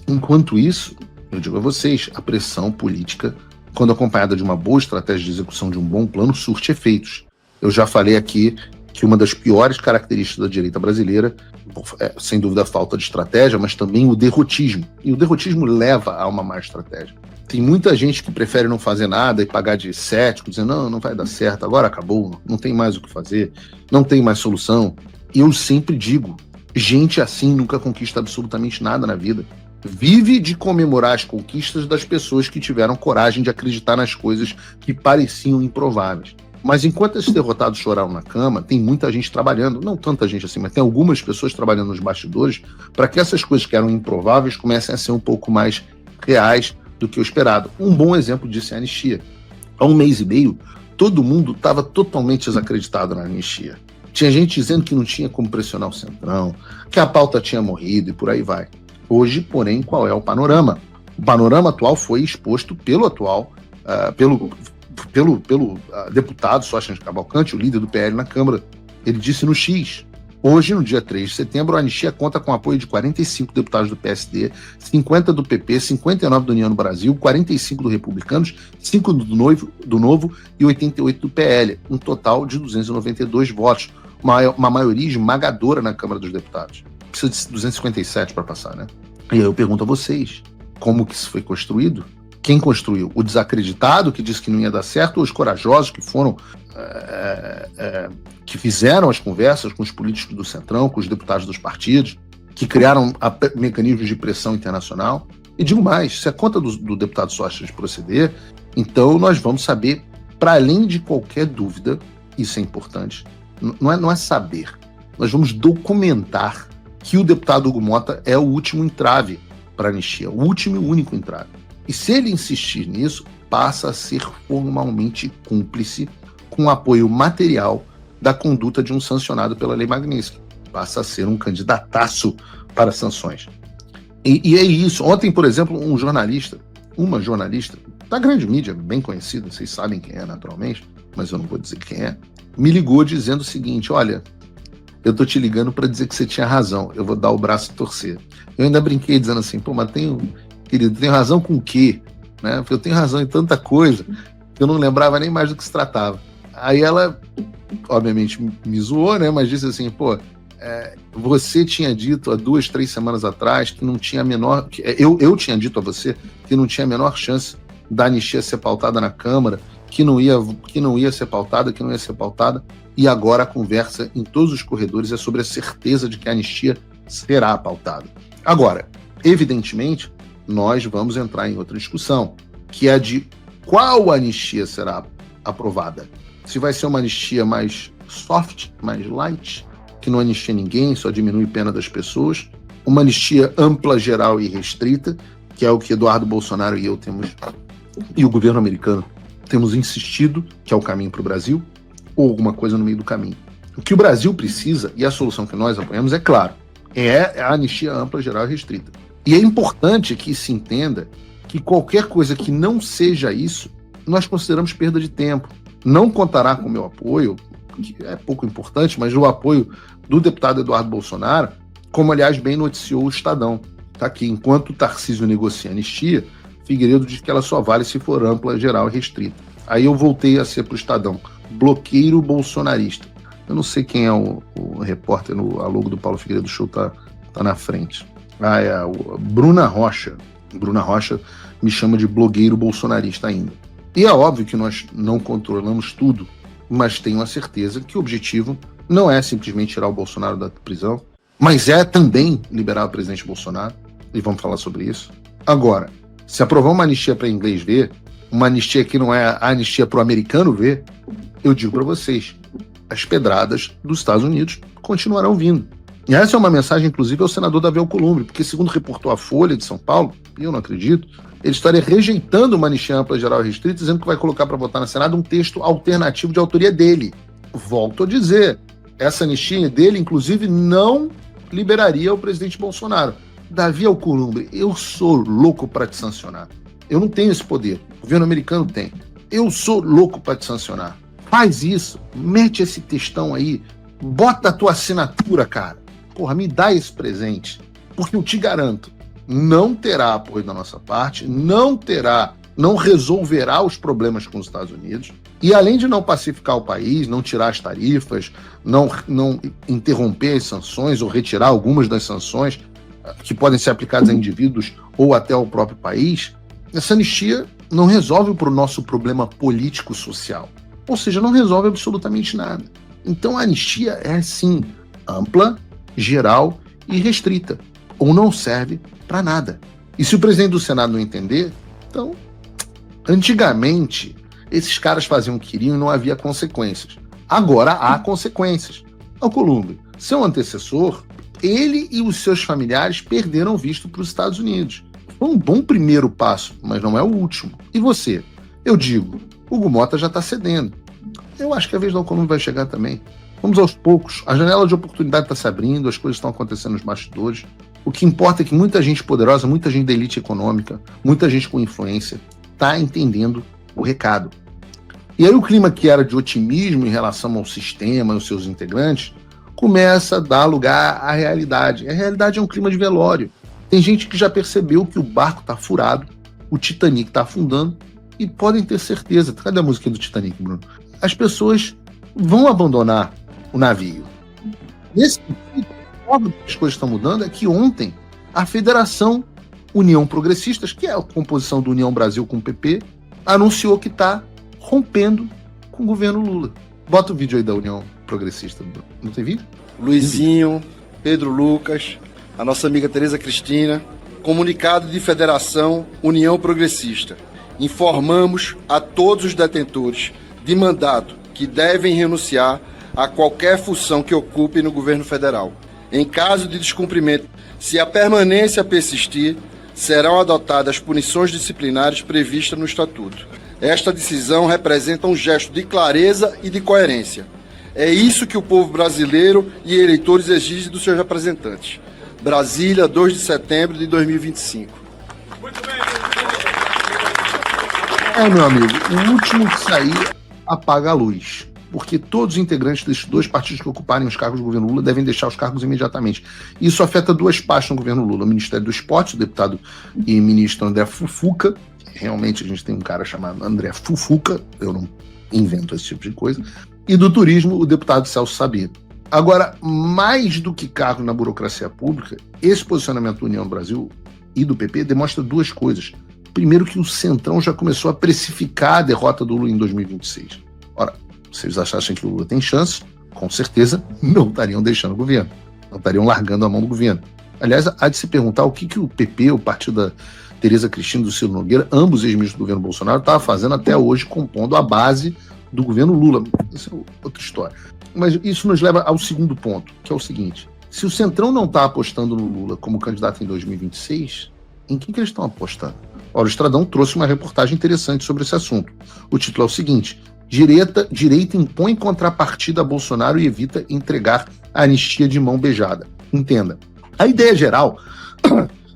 Enquanto isso, eu digo a vocês, a pressão política, quando acompanhada de uma boa estratégia de execução de um bom plano, surte efeitos. Eu já falei aqui que uma das piores características da direita brasileira é, sem dúvida, a falta de estratégia, mas também o derrotismo. E o derrotismo leva a uma má estratégia. Tem muita gente que prefere não fazer nada e pagar de cético, dizendo, não vai dar certo, agora acabou, não tem mais o que fazer, não tem mais solução. E eu sempre digo, gente assim nunca conquista absolutamente nada na vida. Vive de comemorar as conquistas das pessoas que tiveram coragem de acreditar nas coisas que pareciam improváveis. Mas enquanto esses derrotados choraram na cama, tem muita gente trabalhando, não tanta gente assim, mas tem algumas pessoas trabalhando nos bastidores para que essas coisas que eram improváveis comecem a ser um pouco mais reais do que o esperado. Um bom exemplo disso é a anistia. Há um mês e meio, todo mundo estava totalmente desacreditado na anistia. Tinha gente dizendo que não tinha como pressionar o Centrão, que a pauta tinha morrido e por aí vai. Hoje, porém, qual é o panorama? O panorama atual foi exposto pelo deputado Sóstenes Cavalcante, o líder do PL na Câmara. Ele disse no X. Hoje, no dia 3 de setembro, a anistia conta com o apoio de 45 deputados do PSD, 50 do PP, 59 do União do Brasil, 45 do Republicanos, 5 do Novo e 88 do PL. Um total de 292 votos. Uma maioria esmagadora na Câmara dos Deputados. Precisa de 257 para passar, né? E aí eu pergunto a vocês, como que isso foi construído? Quem construiu? O desacreditado que disse que não ia dar certo ou os corajosos que foram que fizeram as conversas com os políticos do Centrão, com os deputados dos partidos, que criaram mecanismos de pressão internacional? E digo mais, se a conta do deputado Sóstenes proceder, então nós vamos saber, para além de qualquer dúvida, isso é importante, não é saber, nós vamos documentar que o deputado Hugo Mota é o último entrave para a anistia, o último e único entrave. E se ele insistir nisso, passa a ser formalmente cúmplice com apoio material da conduta de um sancionado pela Lei Magnitsky. Passa a ser um candidataço para sanções. E é isso. Ontem, por exemplo, uma jornalista da grande mídia, bem conhecida, vocês sabem quem é naturalmente, mas eu não vou dizer quem é, me ligou dizendo o seguinte, olha, eu tô te ligando para dizer que você tinha razão, eu vou dar o braço e torcer. Eu ainda brinquei dizendo assim, mas querido, tenho razão com o quê? Né? Porque eu tenho razão em tanta coisa que eu não lembrava nem mais do que se tratava. Aí ela, obviamente, me zoou, né? Mas disse assim, você tinha dito há 2, 3 semanas atrás que não tinha a menor... Eu tinha dito a você que não tinha a menor chance da anistia ser pautada na Câmara, que não ia ser pautada, e agora a conversa em todos os corredores é sobre a certeza de que a anistia será pautada. Agora, evidentemente, nós vamos entrar em outra discussão, que é a de qual anistia será aprovada. Se vai ser uma anistia mais soft, mais light, que não anistia ninguém, só diminui a pena das pessoas, uma anistia ampla, geral e restrita, que é o que Eduardo Bolsonaro e eu temos, e o governo americano temos insistido, que é o caminho para o Brasil, ou alguma coisa no meio do caminho. O que o Brasil precisa, e a solução que nós apoiamos, é claro, é a anistia ampla, geral e restrita. E é importante que se entenda que qualquer coisa que não seja isso, nós consideramos perda de tempo. Não contará com o meu apoio, que é pouco importante, mas o apoio do deputado Eduardo Bolsonaro, como aliás bem noticiou o Estadão. Tá aqui, enquanto o Tarcísio negocia a anistia, Figueiredo diz que ela só vale se for ampla, geral e restrita. Aí eu voltei a ser para o Estadão, bloqueiro bolsonarista. Eu não sei quem é o repórter, a logo do Paulo Figueiredo Show tá na frente. É a Bruna Rocha. Bruna Rocha me chama de blogueiro bolsonarista ainda. E é óbvio que nós não controlamos tudo, mas tenho a certeza que o objetivo não é simplesmente tirar o Bolsonaro da prisão, mas é também liberar o presidente Bolsonaro, e vamos falar sobre isso. Agora, se aprovar uma anistia para inglês ver, uma anistia que não é a anistia para o americano ver, eu digo para vocês, as pedradas dos Estados Unidos continuarão vindo. E essa é uma mensagem, inclusive, ao senador Davi Alcolumbre, porque, segundo reportou a Folha de São Paulo, e eu não acredito, ele estaria rejeitando uma anistia ampla, geral e restrita, dizendo que vai colocar para votar na Senado um texto alternativo de autoria dele. Volto a dizer, essa anistia dele, inclusive, não liberaria o presidente Bolsonaro. Davi Alcolumbre, eu sou louco para te sancionar. Eu não tenho esse poder, o governo americano tem. Eu sou louco para te sancionar. Faz isso, mete esse textão aí, bota a tua assinatura, cara. Porra, me dá esse presente, porque eu te garanto não terá apoio da nossa parte, não resolverá os problemas com os Estados Unidos, e além de não pacificar o país, não tirar as tarifas, não interromper as sanções ou retirar algumas das sanções que podem ser aplicadas a indivíduos ou até ao próprio país, essa anistia não resolve o nosso problema político-social. Ou seja, não resolve absolutamente nada. Então a anistia é, sim, ampla, geral e restrita, ou não serve para nada. E se o presidente do Senado não entender, então, antigamente, esses caras faziam o que queriam e não havia consequências. Agora há consequências. Alcolumbre, seu antecessor, ele e os seus familiares perderam o visto para os Estados Unidos. Foi um bom primeiro passo, mas não é o último. E você? Eu digo, Hugo Mota já está cedendo. Eu acho que a vez do Alcolumbre vai chegar também. Vamos aos poucos. A janela de oportunidade está se abrindo, as coisas estão acontecendo nos bastidores. O que importa é que muita gente poderosa, muita gente da elite econômica, muita gente com influência, está entendendo o recado. E aí o clima que era de otimismo em relação ao sistema e aos seus integrantes começa a dar lugar à realidade. A realidade é um clima de velório. Tem gente que já percebeu que o barco está furado, o Titanic está afundando, e podem ter certeza. Cadê a música do Titanic, Bruno? As pessoas vão abandonar o navio. Nesse sentido, a forma que as coisas estão mudando é que ontem a Federação União Progressistas, que é a composição do União Brasil com o PP, anunciou que está rompendo com o governo Lula. Bota o vídeo aí da União Progressista. Não tem vídeo? Luizinho, Pedro Lucas, a nossa amiga Tereza Cristina, comunicado de Federação União Progressista. Informamos a todos os detentores de mandato que devem renunciar a qualquer função que ocupem no governo federal. Em caso de descumprimento, se a permanência persistir, serão adotadas punições disciplinares previstas no Estatuto. Esta decisão representa um gesto de clareza e de coerência. É isso que o povo brasileiro e eleitores exigem dos seus representantes. Brasília, 2 de setembro de 2025. Muito bem. Meu amigo, o último que sair apaga a luz. Porque todos os integrantes desses dois partidos que ocuparem os cargos do governo Lula devem deixar os cargos imediatamente. Isso afeta duas partes no governo Lula. O Ministério do Esporte, o deputado e ministro André Fufuca. Realmente a gente tem um cara chamado André Fufuca, eu não invento esse tipo de coisa. E do turismo, o deputado Celso Sabino. Agora, mais do que cargo na burocracia pública, esse posicionamento da União Brasil e do PP demonstra duas coisas. Primeiro, que o Centrão já começou a precificar a derrota do Lula em 2026. Ora, se eles achassem que o Lula tem chance, com certeza não estariam deixando o governo, não estariam largando a mão do governo. Aliás, há de se perguntar o que o PP, o partido da Tereza Cristina e do Ciro Nogueira, ambos ex-ministros do governo Bolsonaro, estava fazendo até hoje, compondo a base do governo Lula. Essa é outra história. Mas isso nos leva ao segundo ponto, que é o seguinte: se o Centrão não está apostando no Lula como candidato em 2026, em quem que eles estão apostando? Ora, o Estadão trouxe uma reportagem interessante sobre esse assunto. O título é o seguinte: Direita impõe contrapartida a Bolsonaro e evita entregar a anistia de mão beijada. Entenda, a ideia geral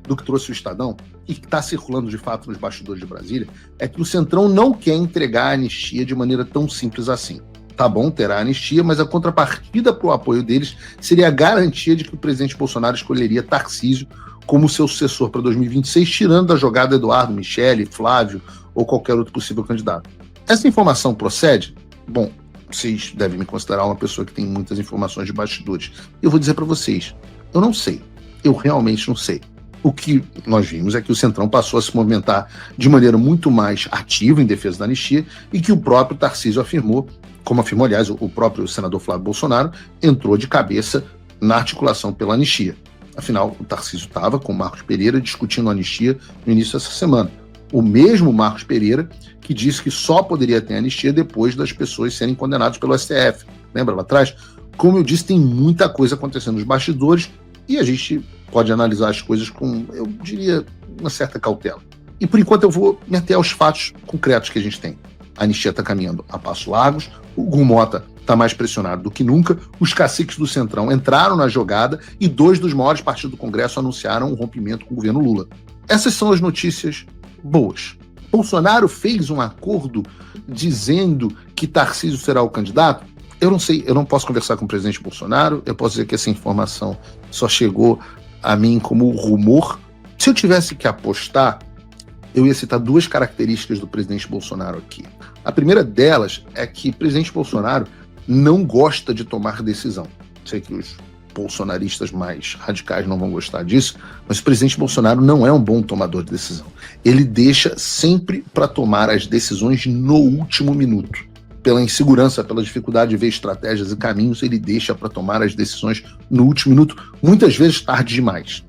do que trouxe o Estadão, e que está circulando de fato nos bastidores de Brasília, é que o Centrão não quer entregar a anistia de maneira tão simples assim. Tá bom, terá anistia, mas a contrapartida para o apoio deles seria a garantia de que o presidente Bolsonaro escolheria Tarcísio como seu sucessor para 2026, tirando da jogada Eduardo, Michele, Flávio ou qualquer outro possível candidato. Essa informação procede? Bom, vocês devem me considerar uma pessoa que tem muitas informações de bastidores. Eu vou dizer para vocês, eu não sei. Eu realmente não sei. O que nós vimos é que o Centrão passou a se movimentar de maneira muito mais ativa em defesa da anistia e que o próprio Tarcísio afirmou, como afirmou, aliás, o próprio senador Flávio Bolsonaro, entrou de cabeça na articulação pela anistia. Afinal, o Tarcísio estava com o Marcos Pereira discutindo a anistia no início dessa semana. O mesmo Marcos Pereira que disse que só poderia ter anistia depois das pessoas serem condenadas pelo STF. Lembra lá atrás? Como eu disse, tem muita coisa acontecendo nos bastidores e a gente pode analisar as coisas com, eu diria, uma certa cautela. E por enquanto eu vou me ater aos fatos concretos que a gente tem. A anistia está caminhando a passos largos, o Hugo Mota está mais pressionado do que nunca, os caciques do Centrão entraram na jogada e 2 dos maiores partidos do Congresso anunciaram um rompimento com o governo Lula. Essas são as notícias boas. Bolsonaro fez um acordo dizendo que Tarcísio será o candidato? Eu não sei, eu não posso conversar com o presidente Bolsonaro, eu posso dizer que essa informação só chegou a mim como rumor, Se eu tivesse que apostar, eu ia citar duas características do presidente Bolsonaro aqui. A primeira delas é que o presidente Bolsonaro não gosta de tomar decisão. Sei que os bolsonaristas mais radicais não vão gostar disso, mas o presidente Bolsonaro não é um bom tomador de decisão. Ele deixa sempre para tomar as decisões no último minuto. Pela insegurança, pela dificuldade de ver estratégias e caminhos, ele deixa para tomar as decisões no último minuto, muitas vezes tarde demais.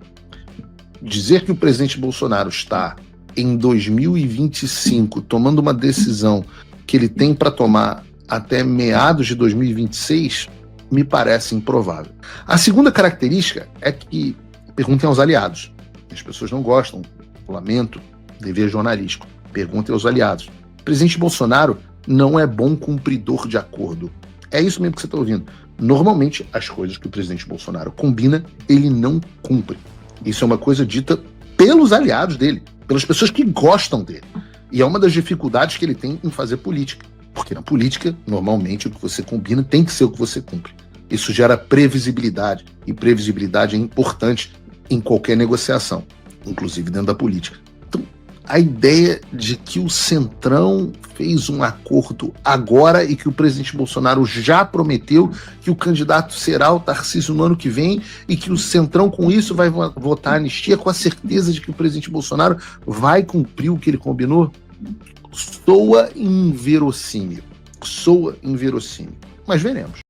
Dizer que o presidente Bolsonaro está em 2025 tomando uma decisão que ele tem para tomar até meados de 2026 me parece improvável. A segunda característica é que perguntem aos aliados. As pessoas não gostam, lamento, dever jornalístico. Perguntem aos aliados. O presidente Bolsonaro não é bom cumpridor de acordo. É isso mesmo que você está ouvindo. Normalmente, as coisas que o presidente Bolsonaro combina, ele não cumpre. Isso é uma coisa dita pelos aliados dele, pelas pessoas que gostam dele. E é uma das dificuldades que ele tem em fazer política. Porque na política, normalmente, o que você combina tem que ser o que você cumpre. Isso gera previsibilidade. E previsibilidade é importante em qualquer negociação, inclusive dentro da política. Então, a ideia de que o Centrão fez um acordo agora e que o presidente Bolsonaro já prometeu que o candidato será o Tarcísio no ano que vem e que o Centrão com isso vai votar anistia com a certeza de que o presidente Bolsonaro vai cumprir o que ele combinou, soa inverossímil. Mas veremos.